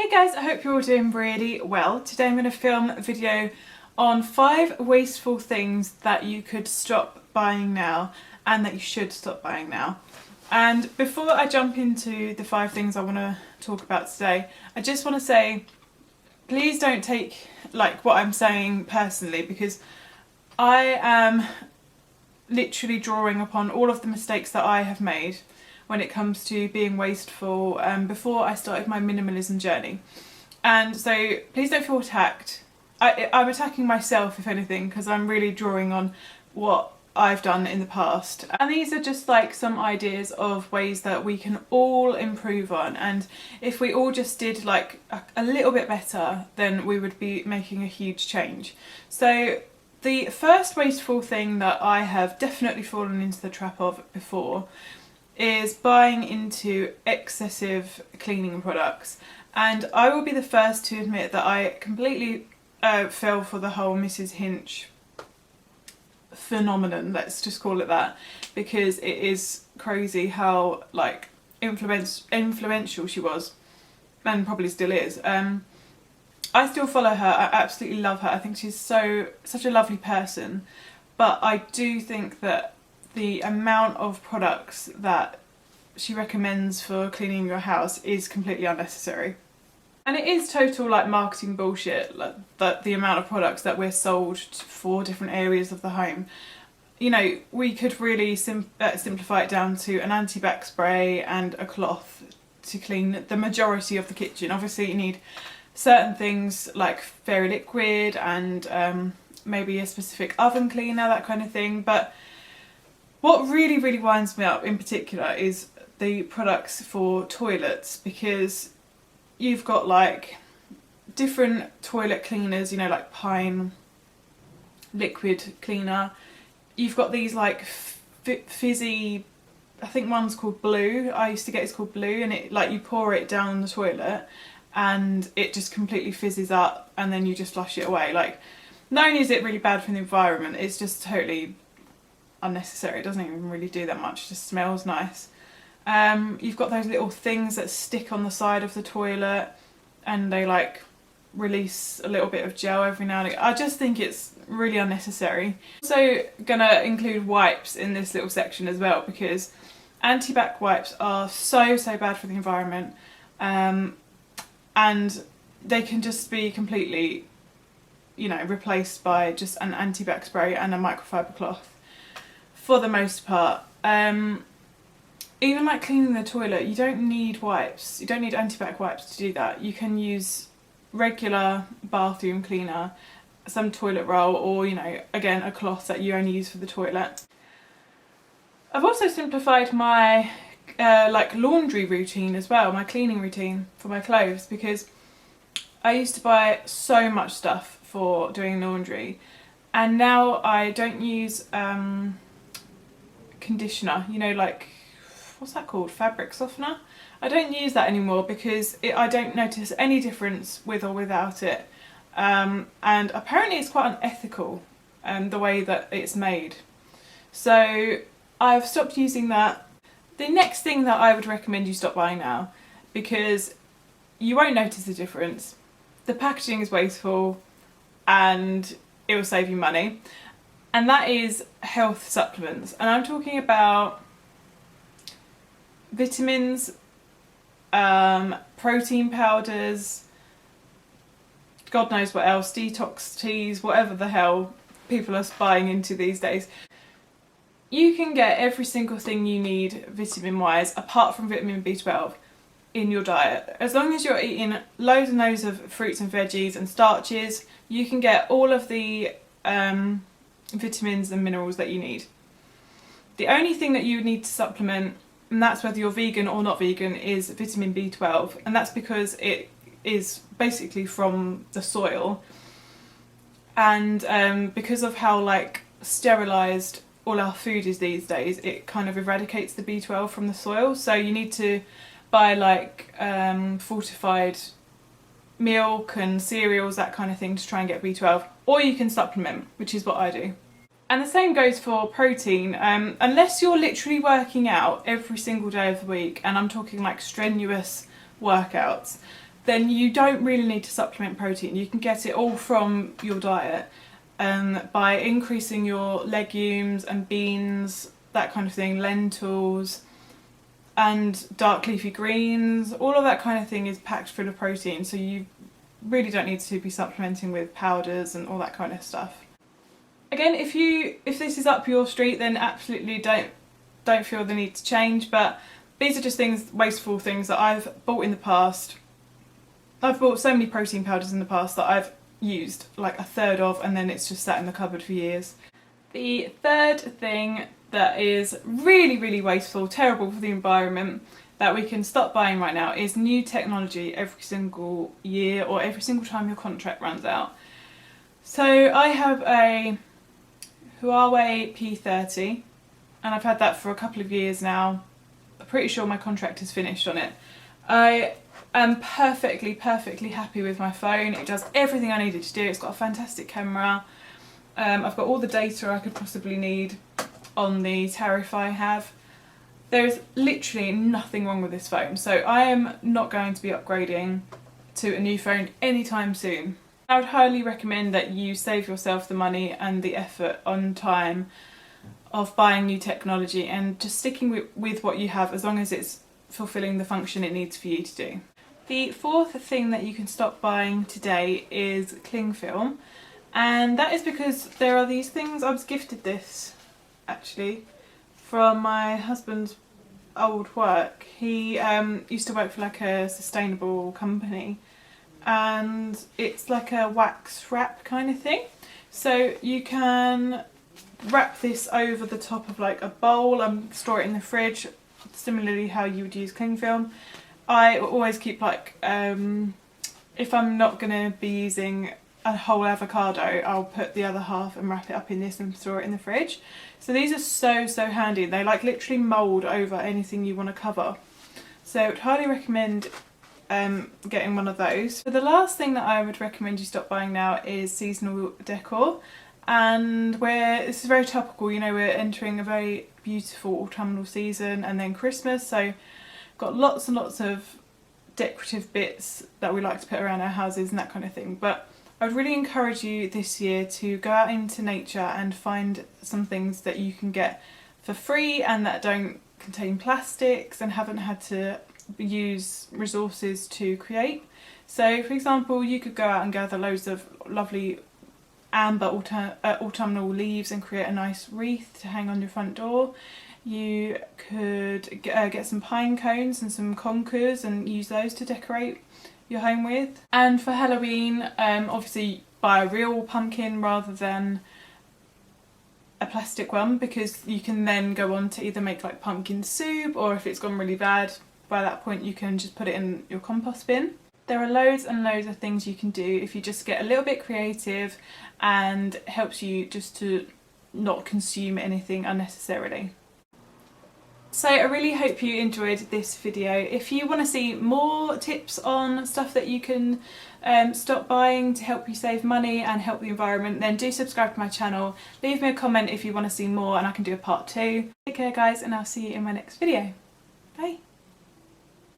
Hey guys, I hope you're all doing really well. Today I'm going to film a video on 5 wasteful things that you could stop buying now and that you should stop buying now. And before I jump into the 5 things I want to talk about today, I just want to say please don't take like what I'm saying personally, because I am literally drawing upon all of the mistakes that I have made when it comes to being wasteful before I started my minimalism journey. And so please don't feel attacked. I'm attacking myself if anything, because I'm really drawing on what I've done in the past. And these are just like some ideas of ways that we can all improve on, and if we all just did like a little bit better, then we would be making a huge change. So the first wasteful thing that I have definitely fallen into the trap of before is buying into excessive cleaning products. And I will be the first to admit that I completely fell for the whole Mrs. Hinch phenomenon, let's just call it that, because it is crazy how like influential she was, and probably still is. I still follow her, I absolutely love her, I think she's such a lovely person, but I do think that the amount of products that she recommends for cleaning your house is completely unnecessary. And it is total like marketing bullshit, like the amount of products that we're sold for different areas of the home. You know, we could really simplify it down to an anti-bac spray and a cloth to clean the majority of the kitchen. Obviously you need certain things like fairy liquid and maybe a specific oven cleaner, that kind of thing, but what really winds me up in particular is the products for toilets, because you've got like different toilet cleaners, you know, like Pine liquid cleaner. You've got these like fizzy, I think one's called Blue. I used to get it's called Blue, and it like you pour it down the toilet and it just completely fizzes up and then you just flush it away. Like, not only is it really bad for the environment, it's just totally unnecessary. It doesn't even really do that much, it just smells nice. You've got those little things that stick on the side of the toilet and they like release a little bit of gel every now and again. I just think it's really unnecessary. Also gonna include wipes in this little section as well, because anti-bac wipes are so bad for the environment, and they can just be completely, you know, replaced by just an anti-bac spray and a microfiber cloth for the most part. Even like cleaning the toilet, you don't need wipes. You don't need anti-bac wipes to do that. You can use regular bathroom cleaner, some toilet roll, or, you know, again, a cloth that you only use for the toilet. I've also simplified my like laundry routine as well, my cleaning routine for my clothes, because I used to buy so much stuff for doing laundry, and now I don't use conditioner, you know, like, what's that called, fabric softener? I don't use that anymore because I don't notice any difference with or without it, and apparently it's quite unethical the way that it's made, so I've stopped using that. The next thing that I would recommend you stop buying now, because you won't notice the difference, the packaging is wasteful and it will save you money, and that is health supplements. And I'm talking about vitamins, protein powders, God knows what else, detox teas, whatever the hell people are buying into these days. You can get every single thing you need vitamin wise, apart from vitamin B12, in your diet. As long as you're eating loads and loads of fruits and veggies and starches, you can get all of the vitamins and minerals that you need. The only thing that you need to supplement, and that's whether you're vegan or not vegan, is vitamin B12, and that's because it is basically from the soil, and because of how like sterilised all our food is these days, it kind of eradicates the B12 from the soil, so you need to buy like fortified milk and cereals, that kind of thing, to try and get B12, or you can supplement, which is what I do. And the same goes for protein. Unless you're literally working out every single day of the week, and I'm talking like strenuous workouts, then you don't really need to supplement protein. You can get it all from your diet by increasing your legumes and beans, that kind of thing, lentils and dark leafy greens. All of that kind of thing is packed full of protein, so you really don't need to be supplementing with powders and all that kind of stuff. Again, if this is up your street, then absolutely don't feel the need to change, but these are just things, wasteful things that I've bought in the past. I've bought so many protein powders in the past that I've used like a third of, and then it's just sat in the cupboard for years. The third thing that is really wasteful, terrible for the environment, that we can stop buying right now is new technology every single year or every single time your contract runs out. So I have a Huawei P30 and I've had that for a couple of years now. I'm pretty sure my contract is finished on it. I am perfectly happy with my phone. It does everything I needed to do. It's got a fantastic camera. I've got all the data I could possibly need on the tariff I have. There is literally nothing wrong with this phone, so I am not going to be upgrading to a new phone anytime soon. I would highly recommend that you save yourself the money and the effort on time of buying new technology and just sticking with what you have as long as it's fulfilling the function it needs for you to do. The fourth thing that you can stop buying today is cling film, and that is because there are these things. I was gifted this actually from my husband's old work. He used to work for like a sustainable company, and it's like a wax wrap kind of thing. So you can wrap this over the top of like a bowl and store it in the fridge, similarly how you would use cling film. I always keep like, if I'm not going to be using a whole avocado, I'll put the other half and wrap it up in this and store it in the fridge. So these are so handy. They like literally mould over anything you want to cover. So I would highly recommend getting one of those. But the last thing that I would recommend you stop buying now is seasonal decor. And this is very topical, you know, we're entering a very beautiful autumnal season and then Christmas, so got lots and lots of decorative bits that we like to put around our houses and that kind of thing. But I would really encourage you this year to go out into nature and find some things that you can get for free and that don't contain plastics and haven't had to use resources to create. So for example, you could go out and gather loads of lovely amber autumnal leaves and create a nice wreath to hang on your front door. You could get some pine cones and some conkers and use those to decorate your home with. And for Halloween, obviously buy a real pumpkin rather than a plastic one, because you can then go on to either make like pumpkin soup, or if it's gone really bad by that point you can just put it in your compost bin. There are loads and loads of things you can do if you just get a little bit creative, and it helps you just to not consume anything unnecessarily. So I really hope you enjoyed this video. If you want to see more tips on stuff that you can stop buying to help you save money and help the environment, then do subscribe to my channel. Leave me a comment if you want to see more and I can do a part 2. Take care guys, and I'll see you in my next video. Bye!